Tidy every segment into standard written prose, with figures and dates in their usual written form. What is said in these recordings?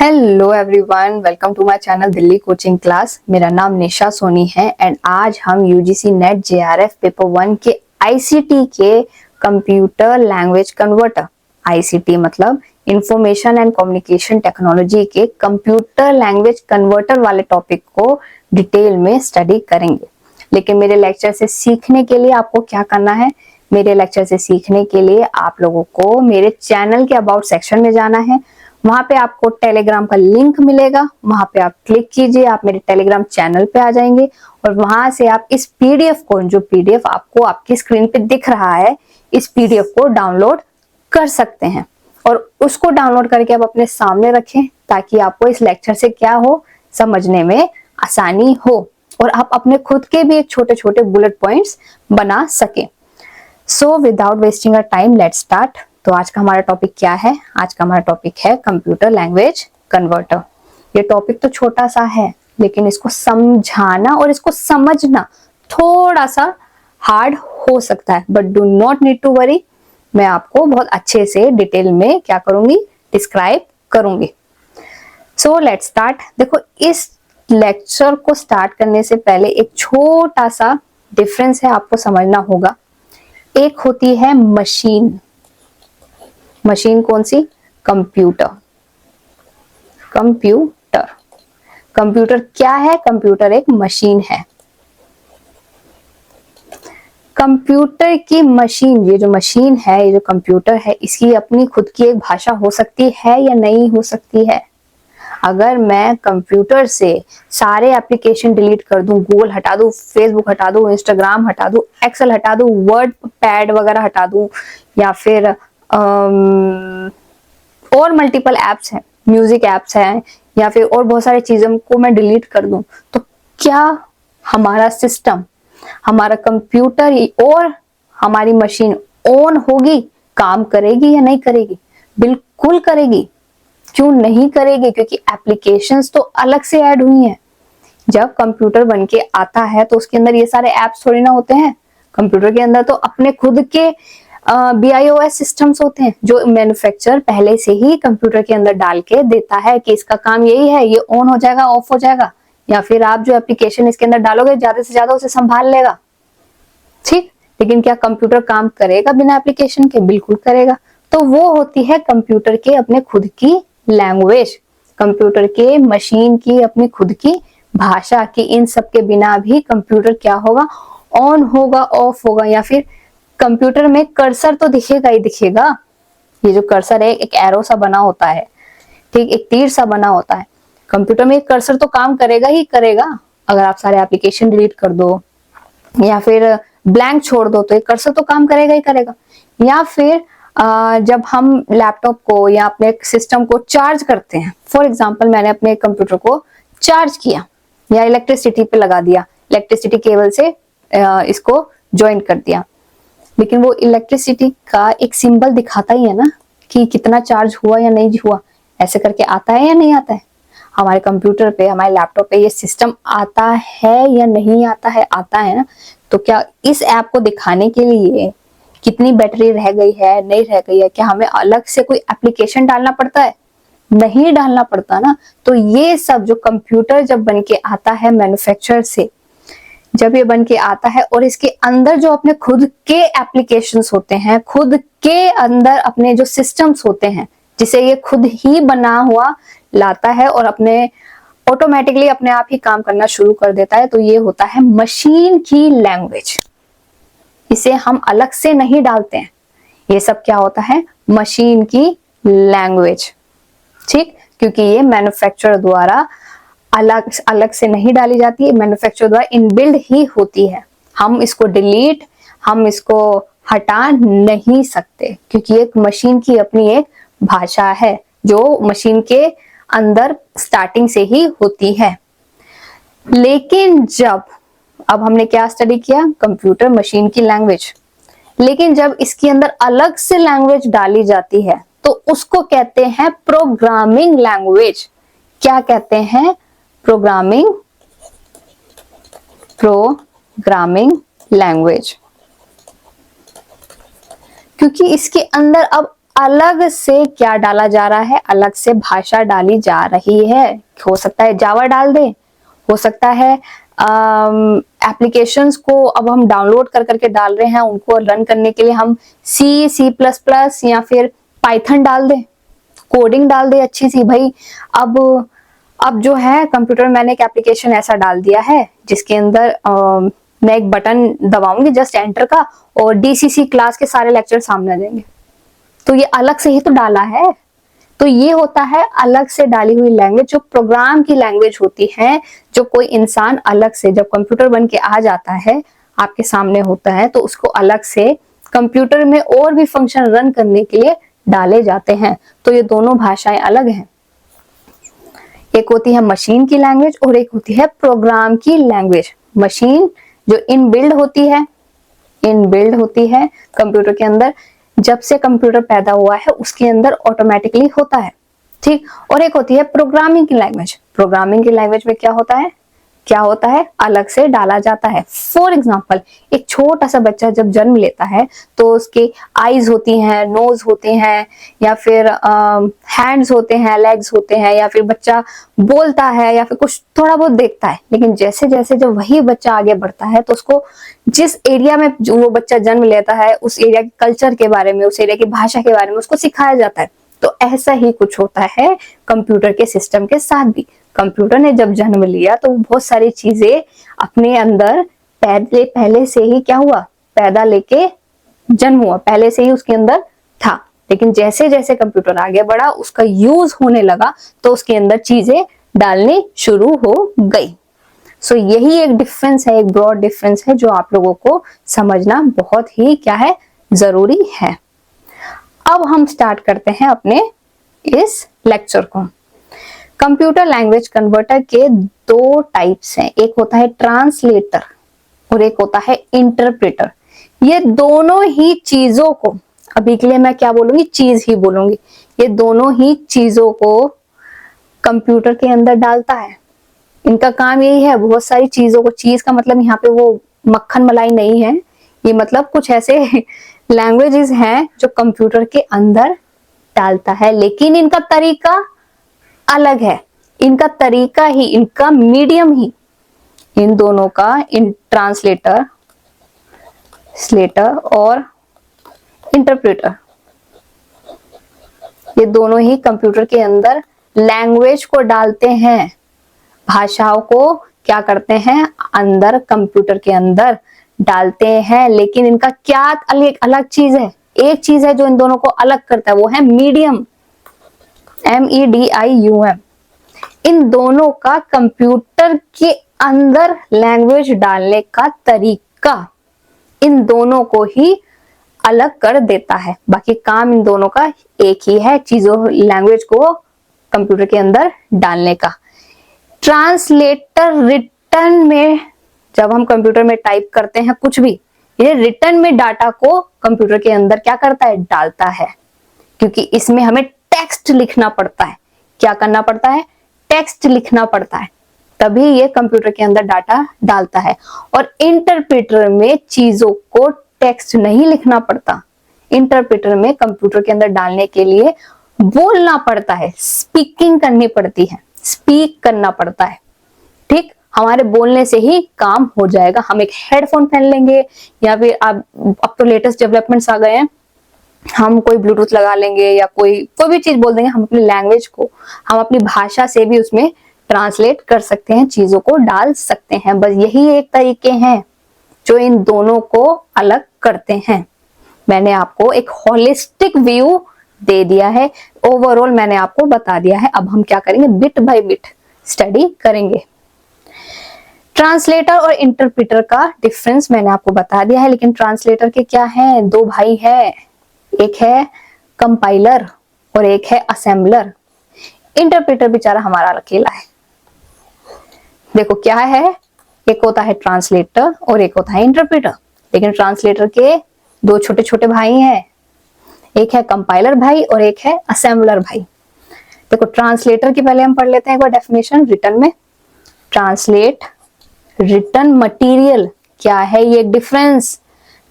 Hello everyone, welcome to my channel Delhi coaching class. मेरा नाम निशा सोनी है एंड आज हम यूजीसी नेट जेआरएफ पेपर 1 के आईसीटी के कंप्यूटर लैंग्वेज कन्वर्टर, आईसीटी मतलब इंफॉर्मेशन एंड कम्युनिकेशन टेक्नोलॉजी के कंप्यूटर लैंग्वेज कन्वर्टर वाले टॉपिक को डिटेल में स्टडी करेंगे। लेकिन मेरे लेक्चर से सीखने के लिए आपको क्या करना है? मेरे लेक्चर से सीखने के लिए आप लोगों को मेरे चैनल के अबाउट सेक्शन में जाना है। वहां पे आपको टेलीग्राम का लिंक मिलेगा, वहां पे आप क्लिक कीजिए, आप मेरे टेलीग्राम चैनल पे आ जाएंगे और वहां से आप इस पीडीएफ को, जो पीडीएफ आपको आपकी स्क्रीन पे दिख रहा है, इस पीडीएफ को डाउनलोड कर सकते हैं और उसको डाउनलोड करके आप अपने सामने रखें ताकि आपको इस लेक्चर से क्या हो, समझने में आसानी हो और आप अपने खुद के भी एक छोटे छोटे बुलेट पॉइंट्स बना सके। So without wasting a time, let's start. तो आज का हमारा टॉपिक क्या है? आज का हमारा टॉपिक है कंप्यूटर लैंग्वेज कन्वर्टर। ये टॉपिक तो छोटा सा है लेकिन इसको समझाना और इसको समझना थोड़ा सा हार्ड हो सकता है, but do not need to worry. मैं आपको बहुत अच्छे से डिटेल में क्या करूंगी, डिस्क्राइब करूंगी। So let's start. देखो, इस लेक्चर को स्टार्ट करने से पहले एक छोटा सा डिफरेंस है, आपको समझना होगा। एक होती है मशीन। मशीन कौन सी? कंप्यूटर। कंप्यूटर कंप्यूटर क्या है? कंप्यूटर एक मशीन है। कंप्यूटर की मशीन, ये जो मशीन है, ये जो कंप्यूटर है, इसकी अपनी खुद की एक भाषा हो सकती है या नहीं हो सकती है? अगर मैं कंप्यूटर से सारे एप्लीकेशन डिलीट कर दूं, गूगल हटा दूं, फेसबुक हटा दूं, इंस्टाग्राम हटा दूं, एक्सेल हटा दूं, वर्ड पैड वगैरह हटा दूं, या फिर और मल्टीपल एप्स हैं, म्यूजिक एप्स हैं, या फिर और बहुत सारी चीजों को मैं डिलीट कर दूं, तो क्या हमारा सिस्टम, हमारा कंप्यूटर और हमारी मशीन ऑन होगी, काम करेगी या नहीं करेगी? बिल्कुल करेगी। क्यों नहीं करेगी? क्योंकि एप्लीकेशंस तो अलग से ऐड हुई हैं। जब कंप्यूटर बन के आता है तो उसके अंदर ये सारे एप्स थोड़ी ना होते हैं। कंप्यूटर के अंदर तो अपने खुद के BIOS सिस्टम्स होते हैं जो मैन्युफैक्चरर पहले से ही कंप्यूटर के अंदर डाल के देता है कि इसका काम यही है, ये ऑन हो जाएगा, ऑफ हो जाएगा, या फिर आप जो एप्लीकेशन इसके अंदर डालोगे ज्यादा से ज्यादा उसे संभाल लेगा। ठीक, लेकिन क्या कंप्यूटर काम करेगा बिना एप्लीकेशन के? बिल्कुल करेगा। तो वो होती है कंप्यूटर के अपने खुद की लैंग्वेज, कंप्यूटर के मशीन की अपनी खुद की भाषा की। इन सब के बिना भी कंप्यूटर क्या होगा? ऑन होगा, ऑफ होगा, या फिर कंप्यूटर में कर्सर तो दिखेगा ही दिखेगा। ये जो कर्सर है, एक एरो सा बना होता है, ठीक, एक तीर सा बना होता है। कंप्यूटर में एक कर्सर तो काम करेगा ही करेगा। अगर आप सारे एप्लीकेशन डिलीट कर दो या फिर ब्लैंक छोड़ दो तो एक कर्सर तो काम करेगा ही करेगा। या फिर जब हम लैपटॉप को या अपने सिस्टम को चार्ज करते हैं, फॉर एग्जांपल मैंने अपने कंप्यूटर को चार्ज किया या इलेक्ट्रिसिटी पे लगा दिया, इलेक्ट्रिसिटी केबल से इसको ज्वाइन कर दिया, लेकिन वो इलेक्ट्रिसिटी का एक सिंबल दिखाता ही है ना कि कितना चार्ज हुआ या नहीं हुआ। ऐसे करके आता है या नहीं आता है? हमारे कंप्यूटर पे, हमारे लैपटॉप पे ये सिस्टम आता है या नहीं आता है? आता है ना। तो क्या इस ऐप को दिखाने के लिए कितनी बैटरी रह गई है, नहीं रह गई है, क्या हमें अलग से कोई एप्लीकेशन डालना पड़ता है? नहीं डालना पड़ता ना। तो ये सब जो कंप्यूटर जब बन के आता है मैन्युफैक्चरर से, जब ये बन के आता है और इसके अंदर जो अपने खुद के एप्लीकेशंस होते हैं, खुद के अंदर अपने जो सिस्टम्स होते हैं, जिसे ये खुद ही बना हुआ लाता है और अपने ऑटोमेटिकली अपने आप ही काम करना शुरू कर देता है, तो ये होता है मशीन की लैंग्वेज। इसे हम अलग से नहीं डालते हैं। ये सब क्या होता है? मशीन की लैंग्वेज। ठीक, क्योंकि ये मैन्युफैक्चरर द्वारा अलग अलग से नहीं डाली जाती है, मैन्युफैक्चरर द्वारा इनबिल्ड ही होती है। हम इसको डिलीट, हम इसको हटा नहीं सकते क्योंकि एक मशीन की अपनी एक भाषा है जो मशीन के अंदर स्टार्टिंग से ही होती है। लेकिन जब, अब हमने क्या स्टडी किया? कंप्यूटर मशीन की लैंग्वेज। लेकिन जब इसके अंदर अलग से लैंग्वेज डाली जाती है तो उसको कहते हैं प्रोग्रामिंग लैंग्वेज। क्या कहते हैं? Programming language. क्योंकि इसके अंदर अब अलग से क्या डाला जा रहा है, अलग से भाषा डाली जा रही है। हो सकता है जावा डाल दे, हो सकता है एप्लीकेशंस को अब हम डाउनलोड कर करके डाल रहे हैं, उनको रन करने के लिए हम C++ या फिर पाइथन डाल दे, कोडिंग डाल दे अच्छी सी भाई। अब जो है कंप्यूटर में मैंने एक एप्लीकेशन ऐसा डाल दिया है जिसके अंदर मैं एक बटन दबाऊंगी जस्ट एंटर का, और DCC क्लास के सारे लेक्चर सामने आ जाएंगे। तो ये अलग से ही तो डाला है। तो ये होता है अलग से डाली हुई लैंग्वेज, जो प्रोग्राम की लैंग्वेज होती है, जो कोई इंसान अलग से जब कंप्यूटर बन के आ जाता है, आपके सामने होता है, तो उसको अलग से कंप्यूटर में और भी फंक्शन रन करने के लिए डाले जाते हैं। तो ये दोनों भाषाएं अलग हैं। एक होती है मशीन की लैंग्वेज और एक होती है प्रोग्राम की लैंग्वेज। मशीन जो इनबिल्ड होती है कंप्यूटर के अंदर, जब से कंप्यूटर पैदा हुआ है उसके अंदर ऑटोमेटिकली होता है, ठीक। और एक होती है प्रोग्रामिंग की लैंग्वेज। प्रोग्रामिंग की लैंग्वेज में क्या होता है, अलग से डाला जाता है। फॉर एग्जाम्पल, एक छोटा सा बच्चा जब जन्म लेता है तो उसके आईज होती हैं, नोज होते हैं, या फिर हैंड्स होते हैं, लेग्स होते हैं, या फिर बच्चा बोलता है या फिर कुछ थोड़ा बहुत देखता है। लेकिन जैसे जैसे जब वही बच्चा आगे बढ़ता है तो उसको जिस एरिया में जो वो बच्चा जन्म लेता है उस एरिया के कल्चर के बारे में, उस एरिया की भाषा के बारे में उसको सिखाया जाता है। तो ऐसा ही कुछ होता है कंप्यूटर के सिस्टम के साथ भी। कंप्यूटर ने जब जन्म लिया तो बहुत सारी चीजें अपने अंदर पहले से ही क्या हुआ, पैदा लेके जन्म हुआ, पहले से ही उसके अंदर था। लेकिन जैसे जैसे कंप्यूटर आगे बढ़ा, उसका यूज होने लगा, तो उसके अंदर चीजें डालनी शुरू हो गई। सो यही एक डिफरेंस है, एक ब्रॉड डिफरेंस है, जो आप लोगों को समझना बहुत ही क्या है, जरूरी है। अब हम स्टार्ट करते हैं अपने इस लेक्चर को। कंप्यूटर लैंग्वेज कन्वर्टर के दो टाइप्स हैं, एक होता है ट्रांसलेटर और एक होता है इंटरप्रेटर। ये दोनों ही चीजों को, अभी के लिए मैं क्या बोलूंगी, चीज ही बोलूंगी, ये दोनों ही चीजों को कंप्यूटर के अंदर डालता है। इनका काम यही है, बहुत सारी चीजों को, चीज का मतलब यहाँ पे वो मक्खन मलाई नहीं है, ये मतलब कुछ ऐसे लैंग्वेजेस हैं जो कंप्यूटर के अंदर डालता है, लेकिन इनका तरीका अलग है। इनका तरीका ही, इनका मीडियम ही, इन दोनों का, इन ट्रांसलेटर और इंटरप्रेटर, ये दोनों ही कंप्यूटर के अंदर लैंग्वेज को डालते हैं, भाषाओं को क्या करते हैं, अंदर कंप्यूटर के अंदर डालते हैं। लेकिन इनका क्या अलग चीज है, एक चीज है जो इन दोनों को अलग करता है, वो है मीडियम, MEDIUM। इन दोनों का कंप्यूटर के अंदर लैंग्वेज डालने का तरीका इन दोनों को ही अलग कर देता है। बाकी काम इन दोनों का एक ही है, चीजों, लैंग्वेज को कंप्यूटर के अंदर डालने का। ट्रांसलेटर रिटर्न में, जब हम कंप्यूटर में टाइप करते हैं कुछ भी, ये रिटर्न में डाटा को कंप्यूटर के अंदर क्या करता है, डालता है, क्योंकि इसमें हमें टेक्स्ट लिखना पड़ता है। क्या करना पड़ता है, टेक्स्ट लिखना पड़ता है, तभी ये कंप्यूटर के अंदर डाटा डालता है। और इंटरप्रेटर में चीजों को टेक्स्ट नहीं लिखना पड़ता। इंटरप्रेटर में कंप्यूटर के अंदर डालने के लिए बोलना पड़ता है, स्पीकिंग करनी पड़ती है, स्पीक करना पड़ता है, ठीक। हमारे बोलने से ही काम हो जाएगा। हम एक हेडफोन पहन लेंगे, या फिर अब तो लेटेस्ट डेवलपमेंट्स आ गए हैं, हम कोई ब्लूटूथ लगा लेंगे या कोई भी चीज बोल देंगे, हम अपनी लैंग्वेज को, हम अपनी भाषा से भी उसमें ट्रांसलेट कर सकते हैं, चीजों को डाल सकते हैं। बस यही एक तरीके हैं जो इन दोनों को अलग करते हैं। मैंने आपको एक होलिस्टिक व्यू दे दिया है, ओवरऑल मैंने आपको बता दिया है। अब हम क्या करेंगे, बिट बाय बिट स्टडी करेंगे। ट्रांसलेटर और इंटरप्रेटर का डिफरेंस मैंने आपको बता दिया है, लेकिन ट्रांसलेटर के क्या है, दो भाई है, एक है कंपाइलर और एक है असेंबलर। इंटरप्रेटर बेचारा हमारा अकेला है। देखो क्या है, एक होता है ट्रांसलेटर और एक होता है इंटरप्रेटर, लेकिन ट्रांसलेटर के दो छोटे छोटे भाई हैं, एक है कंपाइलर भाई और एक है असेंबलर भाई। देखो ट्रांसलेटर की पहले हम पढ़ लेते हैं एक बार डेफिनेशन रिटर्न में। ट्रांसलेट, रिटर्न मटेरियल क्या है, ये डिफरेंस।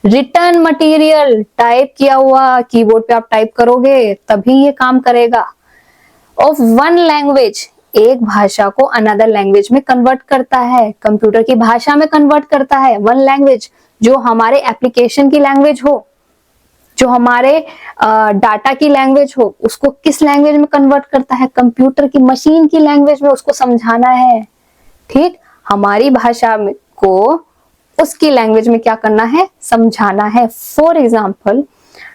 रिटर्न मटेरियल टाइप किया हुआ कीबोर्ड पे आप टाइप करोगे तभी ये काम करेगा। ऑफ वन लैंग्वेज, एक भाषा को अनदर लैंग्वेज में कन्वर्ट करता है, कंप्यूटर की भाषा में कन्वर्ट करता है। वन लैंग्वेज जो हमारे एप्लीकेशन की लैंग्वेज हो, जो हमारे डाटा की लैंग्वेज हो, उसको किस लैंग्वेज में कन्वर्ट करता है, कंप्यूटर की मशीन की लैंग्वेज में उसको समझाना है। ठीक, हमारी भाषा को उसकी लैंग्वेज में क्या करना है, समझाना है। फॉर एग्जाम्पल,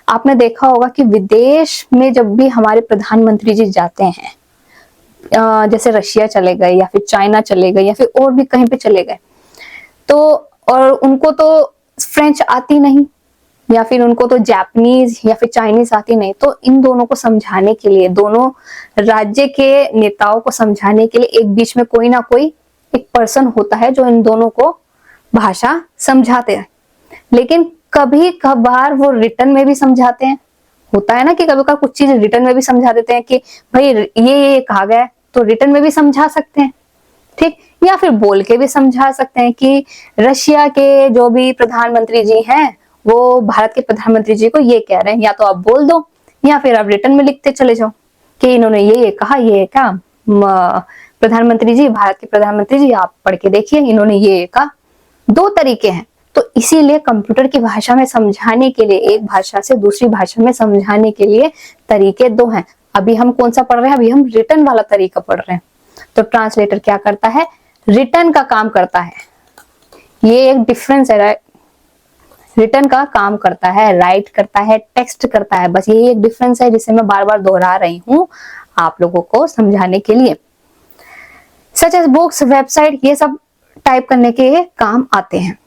आपने देखा होगा कि विदेश में जब भी हमारे प्रधानमंत्री जी जाते हैं, जैसे रशिया चले गए या फिर चाइना चले गए या फिर और भी कहीं पे चले गए, तो और उनको तो फ्रेंच आती नहीं या फिर उनको तो जापानीज या फिर चाइनीज आती नहीं, तो इन दोनों को समझाने के लिए, दोनों राज्य के नेताओं को समझाने के लिए एक बीच में कोई ना कोई एक पर्सन होता है जो इन दोनों को भाषा समझाते हैं। लेकिन कभी कभार वो रिटर्न में भी समझाते हैं। होता है ना कि कभी कभार कुछ चीज रिटर्न में भी समझा देते हैं कि भाई ये कहा गया है, तो रिटर्न में भी समझा सकते हैं। ठीक, या फिर बोल के भी समझा सकते हैं कि रशिया के जो भी प्रधानमंत्री जी हैं वो भारत के प्रधानमंत्री जी को ये कह रहे हैं, या तो आप बोल दो या फिर आप रिटर्न में लिखते चले जाओ कि इन्होंने ये कहा, ये कहा, प्रधानमंत्री जी, भारत के प्रधानमंत्री जी आप पढ़ के देखिए इन्होंने ये कहा। दो तरीके हैं। तो इसीलिए कंप्यूटर की भाषा में समझाने के लिए, एक भाषा से दूसरी भाषा में समझाने के लिए तरीके दो हैं। अभी हम कौन सा पढ़ रहे हैं, अभी हम रिटर्न वाला तरीका पढ़ रहे हैं। तो ट्रांसलेटर क्या करता है, रिटर्न का काम करता है। ये एक डिफरेंस है, रिटर्न का काम करता है, राइट करता है, टेक्स्ट करता है। बस ये एक डिफरेंस है जिसे मैं बार बार दोहरा रही हूँ आप लोगों को समझाने के लिए। सच एज बुक्स, वेबसाइट, ये सब टाइप करने के काम आते हैं।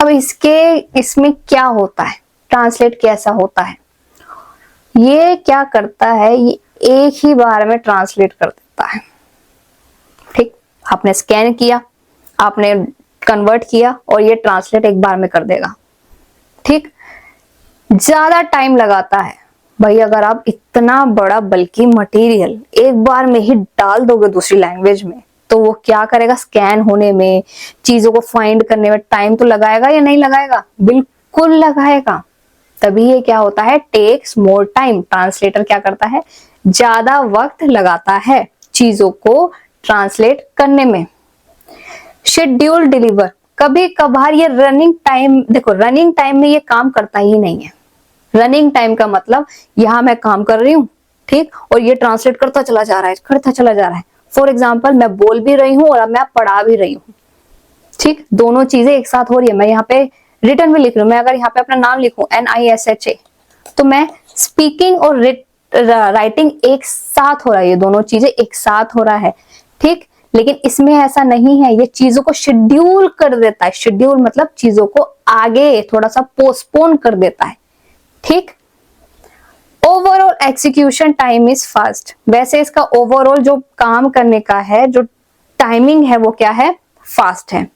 अब इसमें क्या होता है, ट्रांसलेट कैसा होता है, ये क्या करता है, ये एक ही बार में ट्रांसलेट कर देता है। ठीक, आपने स्कैन किया, आपने कन्वर्ट किया और ये ट्रांसलेट एक बार में कर देगा। ठीक, ज्यादा टाइम लगाता है भाई। अगर आप इतना बड़ा बल्कि मटेरियल एक बार में ही डाल दोगे दूसरी लैंग्वेज में, तो वो क्या करेगा, स्कैन होने में, चीजों को फाइंड करने में टाइम तो लगाएगा या नहीं लगाएगा, बिल्कुल लगाएगा। तभी ये क्या होता है, टेक्स मोर टाइम। ट्रांसलेटर क्या करता है, ज्यादा वक्त लगाता है चीजों को ट्रांसलेट करने में। शेड्यूल डिलीवर, कभी कभार ये रनिंग टाइम, देखो रनिंग टाइम में ये काम करता ही नहीं है। रनिंग टाइम का मतलब यहां मैं काम कर रही हूँ, ठीक, और ये ट्रांसलेट करता चला जा रहा है, करता चला जा रहा है। फॉर एग्जाम्पल, मैं बोल भी रही हूँ और अब मैं पढ़ा भी रही हूँ। ठीक, दोनों चीजें एक साथ हो रही है। मैं यहाँ पे रिटर्न में लिख रही हूँ, मैं अगर यहाँ पे अपना नाम लिखूं NISHA, तो मैं स्पीकिंग और राइटिंग एक साथ हो रहा है, ये दोनों चीजें एक साथ हो रहा है। ठीक, लेकिन इसमें ऐसा नहीं है, ये चीजों को शेड्यूल कर देता है। शेड्यूल मतलब चीजों को आगे थोड़ा सा पोस्टपोन कर देता है। ठीक, overall execution time is fast. वैसे इसका ओवरऑल जो काम करने का है, जो टाइमिंग है, वो क्या है, फास्ट है।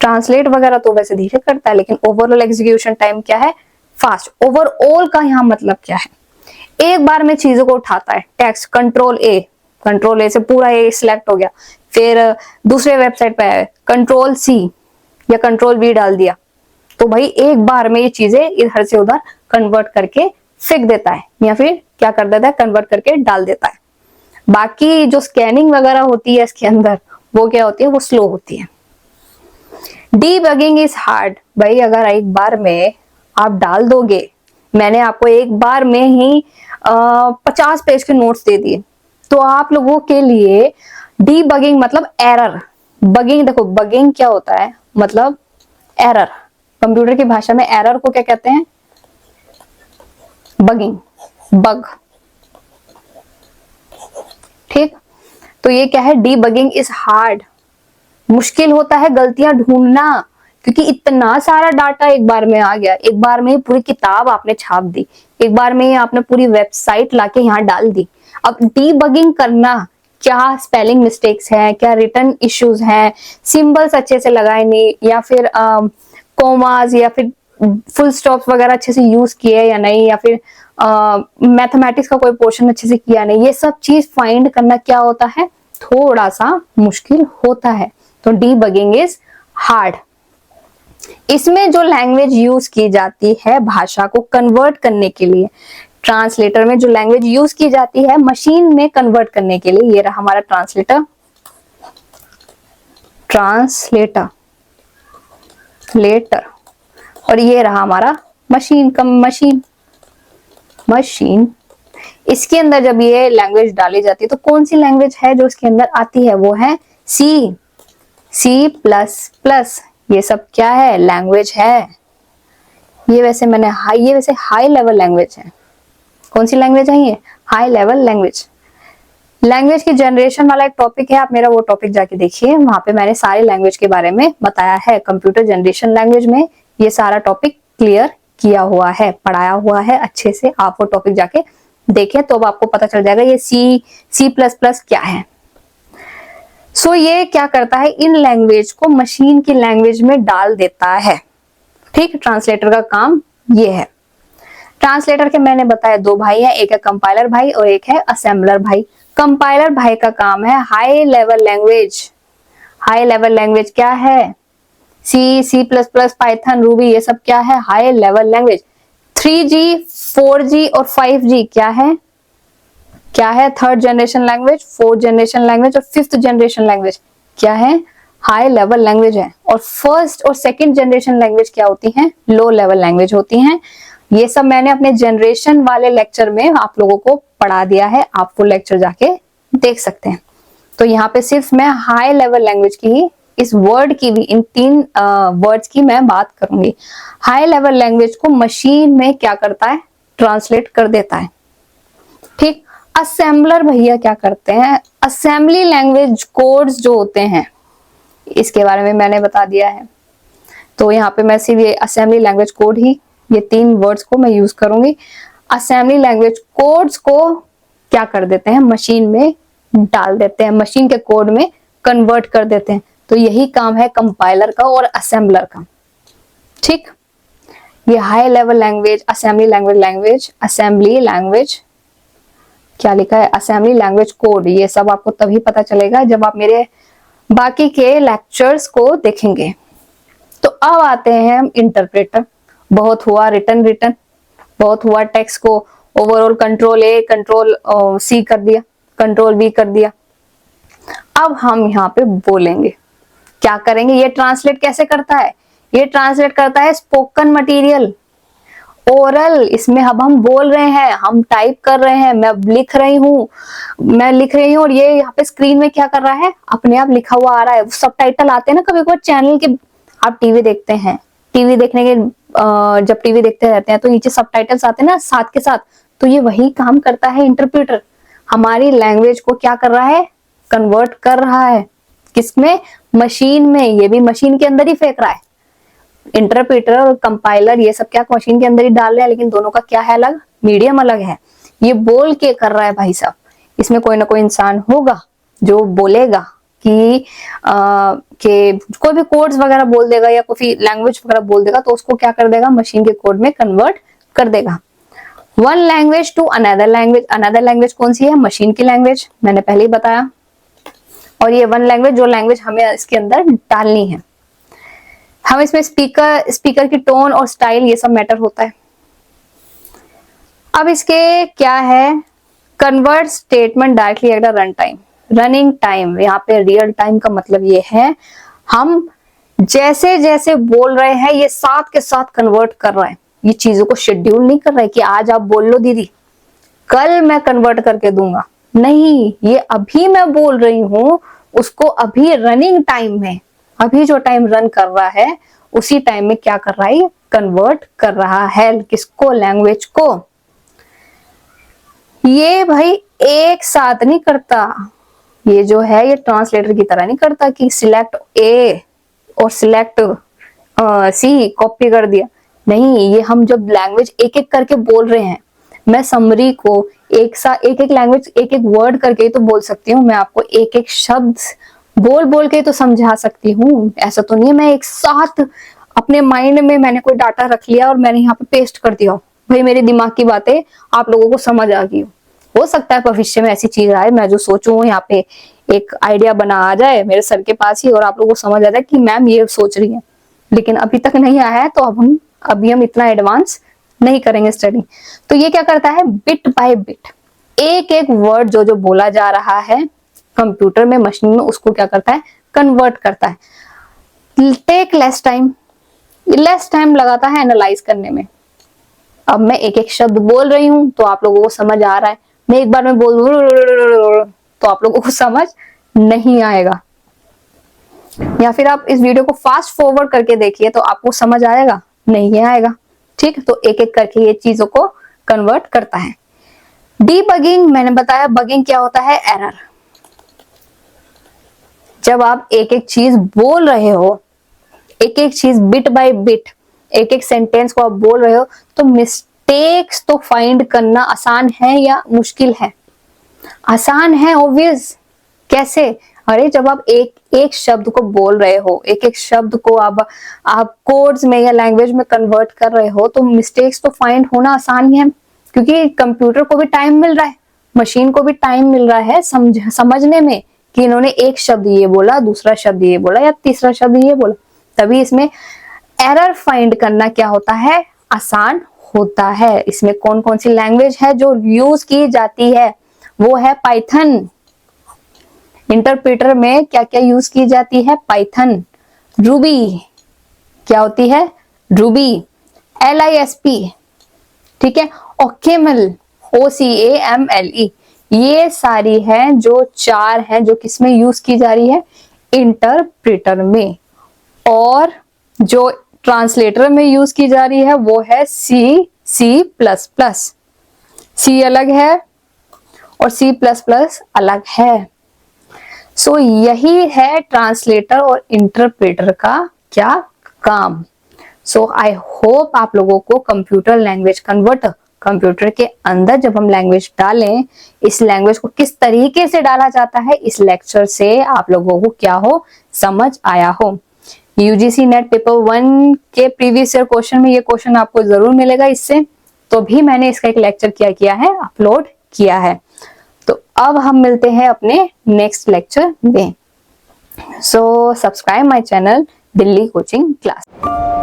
ट्रांसलेट वगैरह तो वैसे धीरे करता है, लेकिन ओवरऑल एग्जीक्यूशन टाइम क्या है, फास्ट। ओवरऑल का यहां मतलब क्या है, एक बार में चीजों को उठाता है। टेक्स्ट कंट्रोल ए से पूरा ए सिलेक्ट हो गया, फिर दूसरे वेबसाइट पे आया कंट्रोल C या कंट्रोल V डाल दिया, तो भाई एक बार में ये चीजें इधर से उधर कन्वर्ट करके फेंक देता है, या फिर क्या कर देता है, कन्वर्ट करके डाल देता है। बाकी जो स्कैनिंग वगैरह होती है इसके अंदर, वो क्या होती है, वो स्लो होती है। डीबगिंग इज हार्ड, भाई अगर एक बार में आप डाल दोगे, मैंने आपको एक बार में ही 50 पेज के नोट्स दे दिए, तो आप लोगों के लिए डीबगिंग मतलब एरर। बगिंग, देखो बगिंग क्या होता है, मतलब एरर। कंप्यूटर की भाषा में एरर को क्या कहते हैं, बगिंग, बग। ठीक, तो ये क्या है, डीबगिंग इज हार्ड, मुश्किल होता है गलतियां ढूंढना, क्योंकि इतना सारा डाटा एक बार में आ गया। एक बार में पूरी किताब आपने छाप दी, एक बार में आपने पूरी वेबसाइट लाके यहाँ डाल दी। अब डीबगिंग करना, क्या स्पेलिंग मिस्टेक्स है, क्या रिटर्न इश्यूज हैं, सिंबल्स अच्छे से लगाए नहीं, या फिर कोमास या फिर फुल स्टॉप्स वगैरह अच्छे से यूज किए या नहीं, या फिर मैथमेटिक्स का कोई पोर्शन अच्छे से किया नहीं, ये सब चीज फाइंड करना क्या होता है, थोड़ा सा मुश्किल होता है। तो डीबगिंग इज हार्ड। इसमें जो लैंग्वेज यूज की जाती है भाषा को कन्वर्ट करने के लिए, ट्रांसलेटर में जो लैंग्वेज यूज की जाती है मशीन में कन्वर्ट करने के लिए, ये रहा हमारा ट्रांसलेटर, ट्रांसलेटर लेटर, और ये रहा हमारा मशीन का मशीन। इसके अंदर जब ये लैंग्वेज डाली जाती है तो कौन सी लैंग्वेज है जो इसके अंदर आती है, वो है सी प्लस प्लस। ये सब क्या है, लैंग्वेज है। ये वैसे हाई लेवल लैंग्वेज है। कौन सी लैंग्वेज है ये, हाई लेवल लैंग्वेज। लैंग्वेज की जनरेशन वाला एक टॉपिक है, आप मेरा वो टॉपिक जाके देखिए, वहां पे मैंने सारी लैंग्वेज के बारे में बताया है। कंप्यूटर जनरेशन लैंग्वेज में ये सारा टॉपिक क्लियर किया हुआ है, पढ़ाया हुआ है अच्छे से। आप वो टॉपिक जाके देखें तो अब आपको पता चल जाएगा ये सी प्लस प्लस क्या है। सो ये क्या करता है, इन लैंग्वेज को मशीन की लैंग्वेज में डाल देता है। ठीक, ट्रांसलेटर का काम ये है। ट्रांसलेटर के मैंने बताया दो भाई हैं, एक है कंपाइलर भाई और एक है असेंबलर भाई। कंपाइलर भाई का काम है high level language. High level language क्या है, C plus plus, Python, Ruby, ये सब क्या है, high level language. 3G 4G और 5G क्या है, third generation language, fourth generation language और फिफ्थ जनरेशन लैंग्वेज क्या है, हाई लेवल लैंग्वेज है। और फर्स्ट और सेकंड जनरेशन लैंग्वेज क्या होती हैं, लो लेवल लैंग्वेज होती हैं। ये सब मैंने अपने जनरेशन वाले लेक्चर में आप लोगों को पढ़ा दिया है, आप वो लेक्चर जाके देख सकते हैं। तो यहाँ पे सिर्फ मैं हाई लेवल लैंग्वेज की ही, इस वर्ड की भी, इन 3 वर्ड्स की मैं बात करूंगी। हाई लेवल लैंग्वेज को मशीन में क्या करता है, ट्रांसलेट कर देता है। ठीक, असेंबलर भैया क्या करते हैं, असेंबली लैंग्वेज कोड्स जो होते हैं इसके बारे में मैंने बता दिया है। तो यहाँ पे मैं सिर्फ ये असेंबली लैंग्वेज कोड ही, ये 3 वर्ड्स को मैं यूज करूंगी। असेंबली लैंग्वेज कोड्स को क्या कर देते हैं, मशीन में डाल देते हैं, मशीन के कोड में कन्वर्ट कर देते हैं। तो यही काम है कंपाइलर का और असेंबलर का। ठीक, ये high level language, assembly language क्या लिखा है, असेंबली लैंग्वेज कोड, ये सब आपको तभी पता चलेगा जब आप मेरे बाकी के लेक्चर्स को देखेंगे। तो अब आते हैं हम इंटरप्रेटर। बहुत हुआ रिटर्न, बहुत हुआ टेक्स्ट को overall control A control C कर दिया, कंट्रोल V कर दिया। अब हम यहाँ पे बोलेंगे, क्या करेंगे, ये ट्रांसलेट कैसे करता है, ये ट्रांसलेट करता है स्पोकन मटेरियल, ओरल। इसमें अब हम बोल रहे हैं, हम टाइप कर रहे हैं, मैं लिख रही हूँ और ये यहाँ पे स्क्रीन में क्या कर रहा है, अपने आप लिखा हुआ आ रहा है। सबटाइटल आते हैं ना कभी कभी चैनल के, आप टीवी देखते हैं, टीवी देखने के जब टीवी देखते रहते हैं तो नीचे सबटाइटल्स आते हैं ना साथ के साथ, तो ये वही काम करता है इंटरप्रेटर। हमारी लैंग्वेज को क्या कर रहा है, कन्वर्ट कर रहा है, किसमें, मशीन में। ये भी मशीन के अंदर ही फेंक रहा है। इंटरप्रेटर और कंपाइलर ये सब क्या मशीन के अंदर ही डाल रहे हैं, लेकिन दोनों का क्या है अलग, मीडियम अलग है। ये बोल के कर रहा है भाई साहब, इसमें कोई ना कोई इंसान होगा जो बोलेगा कि कोई भी कोड्स वगैरह बोल देगा या कोई लैंग्वेज वगैरह बोल देगा, तो उसको क्या कर देगा, मशीन के कोड में कन्वर्ट कर देगा। One language to another language, another language कौन सी है, मशीन की लैंग्वेज, मैंने पहले ही बताया। और ये वन लैंग्वेज, जो लैंग्वेज हमें इसके अंदर डालनी है, हम इसमें स्पीकर की टोन और स्टाइल ये सब मैटर होता है। अब इसके क्या है, convert statement directly at run time, running time. यहाँ पे रियल टाइम का मतलब ये है, हम जैसे जैसे बोल रहे हैं ये साथ के साथ कन्वर्ट कर रहा है। ये चीजों को शेड्यूल नहीं कर रहा है कि आज आप बोल लो दीदी, कल मैं कन्वर्ट करके दूंगा, नहीं, ये अभी मैं बोल रही हूं उसको अभी रनिंग टाइम में, अभी जो टाइम रन कर रहा है उसी टाइम में क्या कर रहा है, कन्वर्ट कर रहा है। किसको, लैंग्वेज को। ये भाई एक साथ नहीं करता, ये जो है ये ट्रांसलेटर की तरह नहीं करता कि सिलेक्ट A और सिलेक्ट C कॉपी कर दिया, नहीं। ये हम जब लैंग्वेज एक एक करके बोल रहे हैं, मैं समरी को एक लैंग्वेज एक एक वर्ड करके ही तो बोल सकती हूँ, मैं आपको एक एक शब्द बोल के तो समझा सकती हूँ। ऐसा तो नहीं है मैं एक साथ अपने माइंड में मैंने कोई डाटा रख लिया और मैंने यहाँ पे पेस्ट कर दिया, भाई मेरे दिमाग की बातें आप लोगों को समझ आ गई हो सकता है भविष्य में ऐसी चीज आए, मैं जो सोचूं यहाँ पे एक आइडिया बना आ जाए मेरे सर के पास ही और आप लोगों को समझ आ जाए कि मैम ये सोच रही है, लेकिन अभी तक नहीं आया है, तो अभी हम इतना एडवांस नहीं करेंगे स्टडी। तो ये क्या करता है, बिट बाय बिट एक एक वर्ड जो जो बोला जा रहा है कंप्यूटर में, मशीन में, उसको क्या करता है, कन्वर्ट करता है। टेक लेस टाइम लगाता है एनालाइज करने में। अब मैं एक एक शब्द बोल रही हूं तो आप लोगों को समझ आ रहा है, मैं एक बार में बोल तो आप लोगों को समझ नहीं आएगा। या फिर आप इस वीडियो को फास्ट फॉरवर्ड करके देखिए तो आपको समझ आएगा, नहीं आएगा। ठीक, तो एक एक करके ये चीजों को कन्वर्ट करता है। डीबगिंग, मैंने बताया बगिंग क्या होता है, एरर। जब आप एक एक चीज बोल रहे हो, एक एक चीज बिट बाय बिट, एक एक सेंटेंस को आप बोल रहे हो, तो मिस्टेक्स तो फाइंड करना आसान है या मुश्किल है? आसान है, ऑब्वियस। कैसे? अरे जब आप एक एक शब्द को बोल रहे हो, एक एक शब्द को आप कोड्स में या लैंग्वेज में कन्वर्ट कर रहे हो, तो मिस्टेक्स तो फाइंड होना आसान ही है, क्योंकि कंप्यूटर को भी टाइम मिल रहा है, मशीन को भी टाइम मिल रहा है समझने में कि इन्होंने एक शब्द ये बोला, दूसरा शब्द ये बोला या तीसरा शब्द ये बोला। तभी इसमें एरर फाइंड करना क्या होता है, आसान होता है। इसमें कौन कौन सी लैंग्वेज है जो यूज की जाती है, वो है पाइथन। इंटरप्रेटर में क्या क्या यूज की जाती है, पाइथन। रूबी क्या होती है, रूबी, LISP, ठीक है, ओकेमल, OCAMLE, ये सारी हैं जो चार हैं जो किसमें यूज की जा रही है, इंटरप्रेटर में। और जो ट्रांसलेटर में यूज की जा रही है वो है C++। C अलग है और C++ अलग है। सो यही है ट्रांसलेटर और इंटरप्रेटर का क्या काम। सो आई होप आप लोगों को कंप्यूटर लैंग्वेज कन्वर्टर, कंप्यूटर के अंदर जब हम लैंग्वेज डालें, इस लैंग्वेज को किस तरीके से डाला जाता है, इस लेक्चर से आप लोगों को क्या हो, समझ आया हो। UGC नेट पेपर 1 के प्रीवियस ईयर क्वेश्चन में ये क्वेश्चन आपको जरूर मिलेगा इससे, तो भी मैंने इसका एक लेक्चर किया है, अपलोड किया है। तो अब हम मिलते हैं अपने नेक्स्ट लेक्चर में। So subscribe my channel Delhi coaching class.